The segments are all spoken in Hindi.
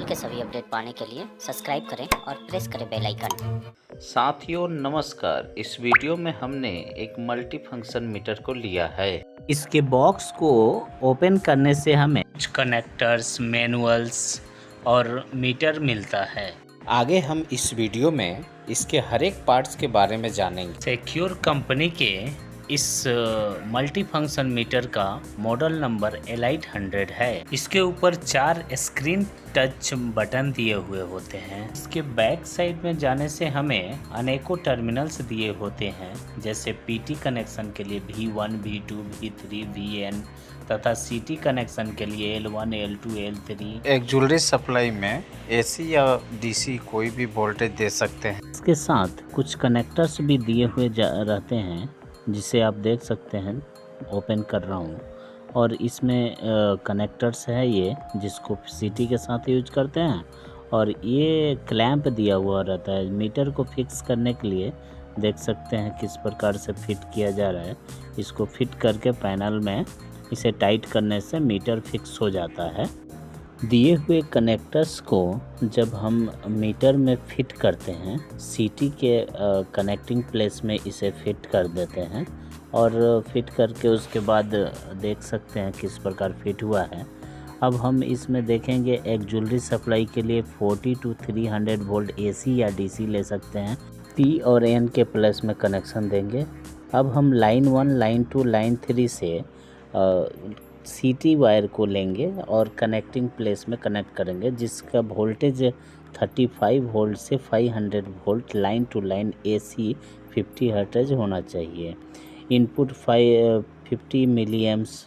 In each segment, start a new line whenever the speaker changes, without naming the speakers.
के सभी अपडेट पाने के लिए सब्सक्राइब करें और प्रेस करें बेल आइकन।
साथियों नमस्कार। इस वीडियो में हमने एक मल्टी फंक्शन मीटर को लिया है। इसके बॉक्स को ओपन करने से हमें कुछ कनेक्टर्स, मैनुअल्स और मीटर मिलता है। आगे हम इस वीडियो में इसके हर एक पार्ट्स के बारे में जानेंगे। सिक्योर कंपनी के इस मल्टी फंक्शन मीटर का मॉडल नंबर L800 है। इसके ऊपर 4 स्क्रीन टच बटन दिए हुए होते हैं। इसके बैक साइड में जाने से हमें अनेकों टर्मिनल्स दिए होते हैं, जैसे PT कनेक्शन के लिए V1, V2, V3, VN तथा CT कनेक्शन के लिए L1, L2, L3।
एक ज्वेलरी सप्लाई में AC या DC कोई भी वोल्टेज दे सकते हैं।
इसके साथ कुछ कनेक्टर्स भी दिए हुए रहते हैं, जिसे आप देख सकते हैं। ओपन कर रहा हूँ और इसमें कनेक्टर्स है ये, जिसको CT के साथ यूज करते हैं। और ये क्लैंप दिया हुआ रहता है मीटर को फिक्स करने के लिए। देख सकते हैं किस प्रकार से फिट किया जा रहा है। इसको फिट करके पैनल में इसे टाइट करने से मीटर फिक्स हो जाता है। दिए हुए कनेक्टर्स को जब हम मीटर में फिट करते हैं, CT के कनेक्टिंग प्लेस में इसे फिट कर देते हैं और फिट करके उसके बाद देख सकते हैं किस प्रकार फिट हुआ है। अब हम इसमें देखेंगे एक ज्वेलरी सप्लाई के लिए 40 to 300 वोल्ट AC या DC ले सकते हैं। P और N के प्लस में कनेक्शन देंगे। अब हम लाइन 1, लाइन 2, लाइन 3 से CT वायर को लेंगे और कनेक्टिंग प्लेस में कनेक्ट करेंगे, जिसका वोल्टेज 35 वोल्ट से 500 volt line to line AC 50 hertz होना चाहिए। इनपुट 50 मिली एम्प्स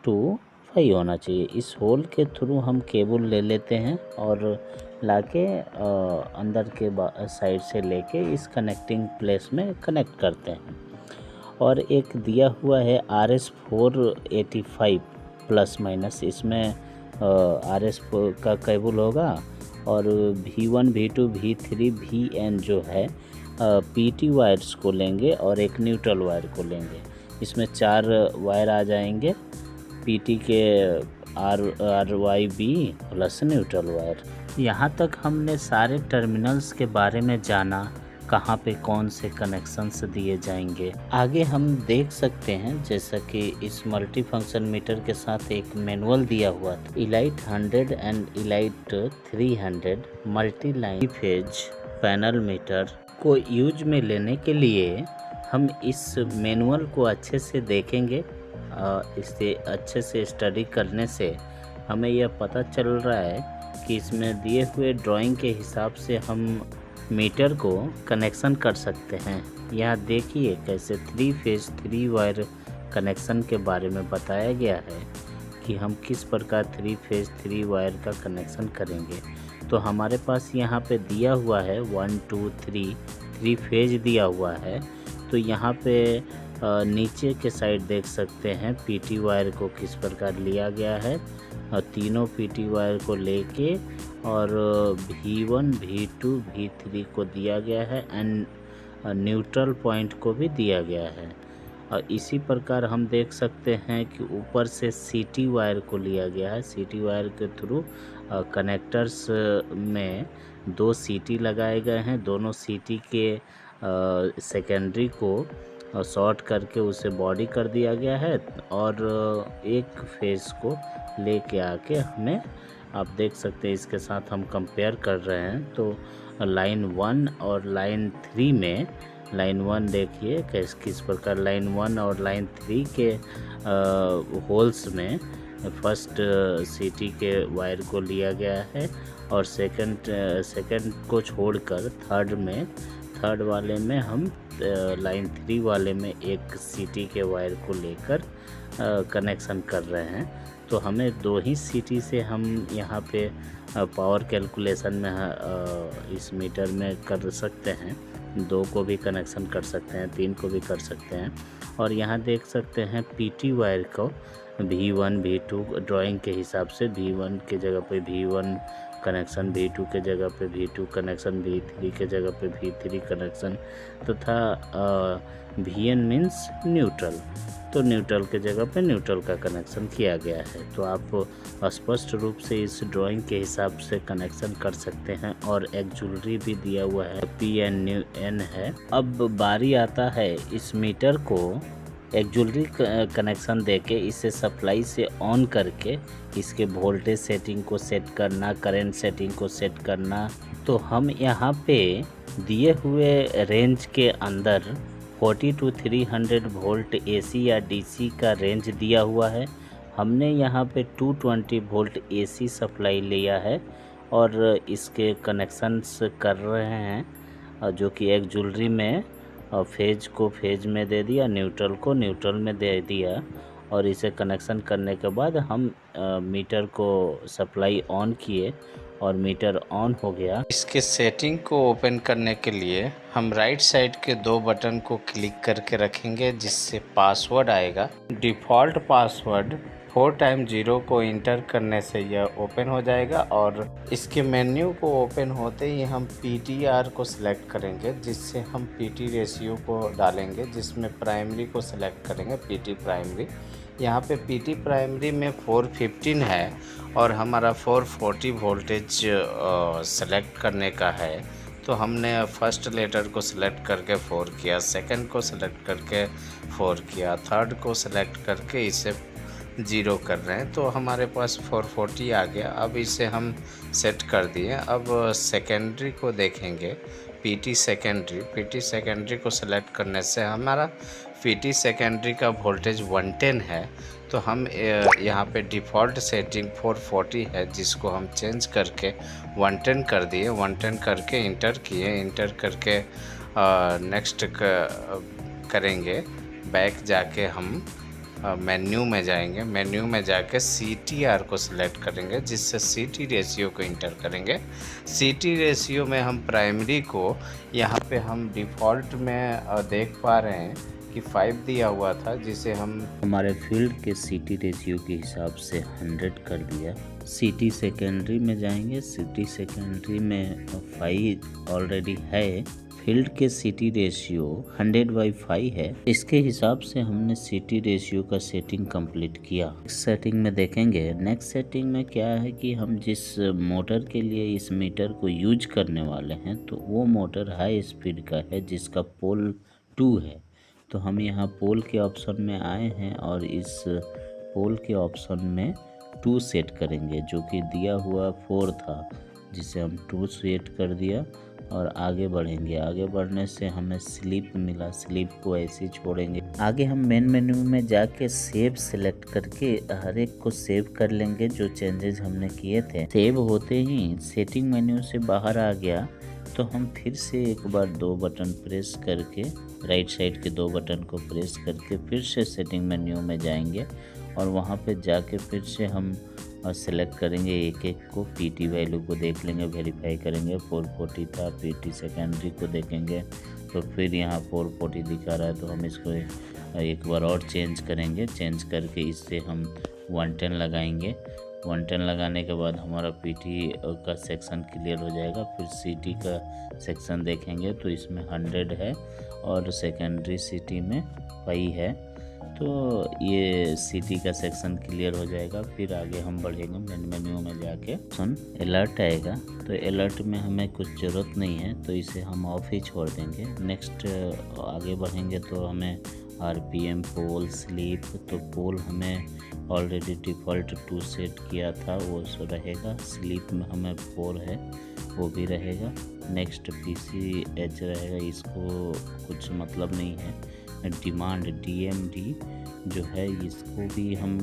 टू 5 होना चाहिए। इस होल के थ्रू हम केबल ले लेते हैं और लाके अंदर के साइड से लेके इस कनेक्टिंग प्लेस में कनेक्ट करते हैं। और एक दिया हुआ है RS485 प्लस माइनस, इसमें RS का केबल होगा और V1, V2, V3, VN जो है PT वायर्स को लेंगे और एक न्यूट्रल वायर को लेंगे। इसमें 4 वायर आ जाएंगे, PT के RYB प्लस न्यूट्रल वायर। यहाँ तक हमने सारे टर्मिनल्स के बारे में जाना, कहाँ पे कौन से कनेक्शंस दिए जाएंगे। आगे हम देख सकते हैं जैसा कि इस मल्टी फंक्शन मीटर के साथ एक मैनुअल दिया हुआ था। L800 and L8300 multi line phase panel meter को यूज में लेने के लिए हम इस मैनुअल को अच्छे से देखेंगे। इसे अच्छे से स्टडी करने से हमें यह पता चल रहा है कि इसमें दिए हुए ड्राइंग के हिसाब से हम मीटर को कनेक्शन कर सकते हैं। यहाँ देखिए कैसे 3 फेज 3 वायर कनेक्शन के बारे में बताया गया है कि हम किस प्रकार 3 फेज 3 वायर का कनेक्शन करेंगे। तो हमारे पास यहाँ पे दिया हुआ है 1 2 3 फेज दिया हुआ है। तो यहाँ पे नीचे के साइड देख सकते हैं PT वायर को किस प्रकार लिया गया है। तीनों PT वायर को लेके और V1, V2, V3 को दिया गया है एंड न्यूट्रल पॉइंट को भी दिया गया है। और इसी प्रकार हम देख सकते हैं कि ऊपर से CT वायर को लिया गया है। CT वायर के थ्रू कनेक्टर्स में 2 CT लगाए गए हैं। दोनों CT के सेकेंडरी को शॉर्ट करके उसे बॉडी कर दिया गया है और एक फेस को लेके आके हमें, आप देख सकते हैं इसके साथ हम कंपेयर कर रहे हैं। तो लाइन 1 और लाइन 3 में, लाइन 1 देखिए किस प्रकार लाइन 1 और लाइन 3 के होल्स में फर्स्ट CT के वायर को लिया गया है और सेकंड को छोड़कर थर्ड वाले में हम लाइन 3 वाले में एक CT के वायर को लेकर कनेक्शन कर रहे हैं। तो हमें 2 ही CT से हम यहाँ पे पावर कैलकुलेशन में इस मीटर में कर सकते हैं। 2 को भी कनेक्शन कर सकते हैं, 3 को भी कर सकते हैं। और यहाँ देख सकते हैं PT वायर को V1 V2 ड्राइंग के हिसाब से V1 के जगह पे V1 कनेक्शन, V2 के जगह पे V2 कनेक्शन, V3 के जगह पे V3 कनेक्शन तथा VN मीन्स न्यूट्रल, तो न्यूट्रल के जगह पे न्यूट्रल का कनेक्शन किया गया है। तो आप स्पष्ट रूप से इस ड्राइंग के हिसाब से कनेक्शन कर सकते हैं। और एक ज्वेलरी भी दिया हुआ है, PN है। अब बारी आता है इस मीटर को एक ज्वेलरी कनेक्शन देके इसे सप्लाई से ऑन करके इसके वोल्टेज सेटिंग को सेट करना, करंट सेटिंग को सेट करना। तो हम यहाँ पे दिए हुए रेंज के अंदर 40 to 300 वोल्ट AC या DC का रेंज दिया हुआ है। हमने यहाँ पे 220 वोल्ट AC सप्लाई लिया है और इसके कनेक्शंस कर रहे हैं, जो कि एक ज्वेलरी में फेज को फेज में दे दिया, न्यूट्रल को न्यूट्रल में दे दिया। और इसे कनेक्शन करने के बाद हम मीटर को सप्लाई ऑन किए और मीटर ऑन हो गया।
इसके सेटिंग को ओपन करने के लिए हम राइट साइड के 2 बटन को क्लिक करके रखेंगे, जिससे पासवर्ड आएगा। डिफ़ॉल्ट पासवर्ड 4 टाइम 0 को इंटर करने से यह ओपन हो जाएगा। और इसके मेन्यू को ओपन होते ही हम PTR को सिलेक्ट करेंगे, जिससे हम PT रेशियो को डालेंगे, जिसमें प्राइमरी को सिलेक्ट करेंगे, PT प्राइमरी। यहाँ पे PT प्राइमरी में 415 है और हमारा 440 वोल्टेज सेलेक्ट करने का है। तो हमने फर्स्ट लेटर को सिलेक्ट करके 4 किया, सेकंड को सिलेक्ट करके 4 किया, थर्ड को सिलेक्ट करके इसे 0 कर रहे हैं। तो हमारे पास 440 आ गया। अब इसे हम सेट कर दिए। अब सेकेंडरी को देखेंगे, PT सेकेंडरी को सिलेक्ट करने से हमारा PT सेकेंडरी का वोल्टेज 110 है। तो हम यहाँ पे डिफ़ॉल्ट सेटिंग 440 है, जिसको हम चेंज करके 110 कर दिए। 110 करके इंटर किए, इंटर करके नेक्स्ट करेंगे। बैक जाके हम मेन्यू में जाएंगे, मेन्यू में जाके CTR को सिलेक्ट करेंगे, जिससे CT रेशियो को इंटर करेंगे। CT रेशियो में हम प्राइमरी को यहाँ पे हम डिफ़ॉल्ट में देख पा रहे हैं कि 5 दिया हुआ था, जिसे हम
हमारे फील्ड के CT रेशियो के हिसाब से 100 कर दिया। CT सेकेंडरी में जाएंगे, CT सेकेंडरी में 5 ऑलरेडी है। फील्ड के CT रेशियो 100/5 है। इसके हिसाब से हमने CT रेशियो का सेटिंग कंप्लीट किया। नेक्स्ट सेटिंग में देखेंगे। नेक्स्ट सेटिंग में क्या है कि हम जिस मोटर के लिए इस मीटर को यूज करने वाले हैं, तो वो मोटर हाई स्पीड का है, जिसका पोल 2 है। तो हम यहाँ पोल के ऑप्शन में आए हैं और इस पोल के ऑप्शन में 2 सेट करेंगे, जो कि दिया हुआ 4 था, जिसे हम 2 सेट कर दिया और आगे बढ़ेंगे। आगे बढ़ने से हमें स्लिप मिला, स्लिप को ऐसे ही छोड़ेंगे। आगे हम मेन मेन्यू में जाके सेव सेलेक्ट करके हर एक को सेव कर लेंगे, जो चेंजेस हमने किए थे। सेव होते ही सेटिंग मेन्यू से बाहर आ गया, तो हम फिर से एक बार 2 बटन प्रेस करके, राइट साइड के 2 बटन को प्रेस करके फिर से सेटिंग मेन्यू में जाएंगे और वहाँ पे जाके फिर से हम सेलेक्ट करेंगे एक एक को। PT वैल्यू को देख लेंगे, वेरीफाई करेंगे। 440 था, PT सेकेंडरी को देखेंगे तो फिर यहाँ 440 दिखा रहा है, तो हम इसको एक बार और चेंज करेंगे। चेंज करके इससे हम 110 लगाएंगे। 110 लगाने के बाद हमारा PT का सेक्शन क्लियर हो जाएगा। फिर CT का सेक्शन देखेंगे तो इसमें 100 है और सेकेंडरी CT में 5 है। तो ये CT का सेक्शन क्लियर हो जाएगा। फिर आगे हम बढ़ेंगे, मेन मेन्यू में जाके अलर्ट आएगा, तो अलर्ट में हमें कुछ ज़रूरत नहीं है, तो इसे हम ऑफ ही छोड़ देंगे। नेक्स्ट आगे बढ़ेंगे तो हमें RPM, पोल, स्लीप, तो पोल हमें ऑलरेडी डिफ़ॉल्ट 2 सेट किया था, वो रहेगा। स्लीप में हमें 4 है, वो भी रहेगा। नेक्स्ट PCH रहेगा, इसको कुछ मतलब नहीं है। डिमांड DMD जो है, इसको भी हम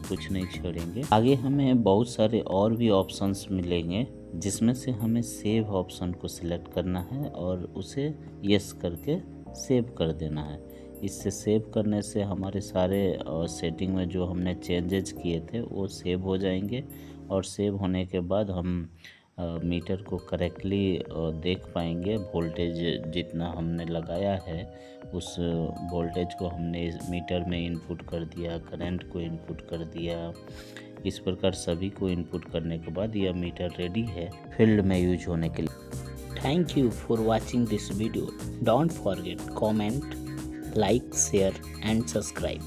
कुछ नहीं छोड़ेंगे। आगे हमें बहुत सारे और भी ऑप्शंस मिलेंगे, जिसमें से हमें सेव ऑप्शन को सिलेक्ट करना है और उसे यस करके सेव कर देना है। इससे सेव करने से हमारे सारे सेटिंग में जो हमने चेंजेस किए थे वो सेव हो जाएंगे और सेव होने के बाद हम मीटर को करेक्टली देख पाएंगे। वोल्टेज जितना हमने लगाया है उस वोल्टेज को हमने इस मीटर में इनपुट कर दिया, करंट को इनपुट कर दिया। इस प्रकार सभी को इनपुट करने के बाद यह मीटर रेडी है फील्ड में यूज होने के लिए। Thank you for watching this video. Don't forget comment, like, share and subscribe.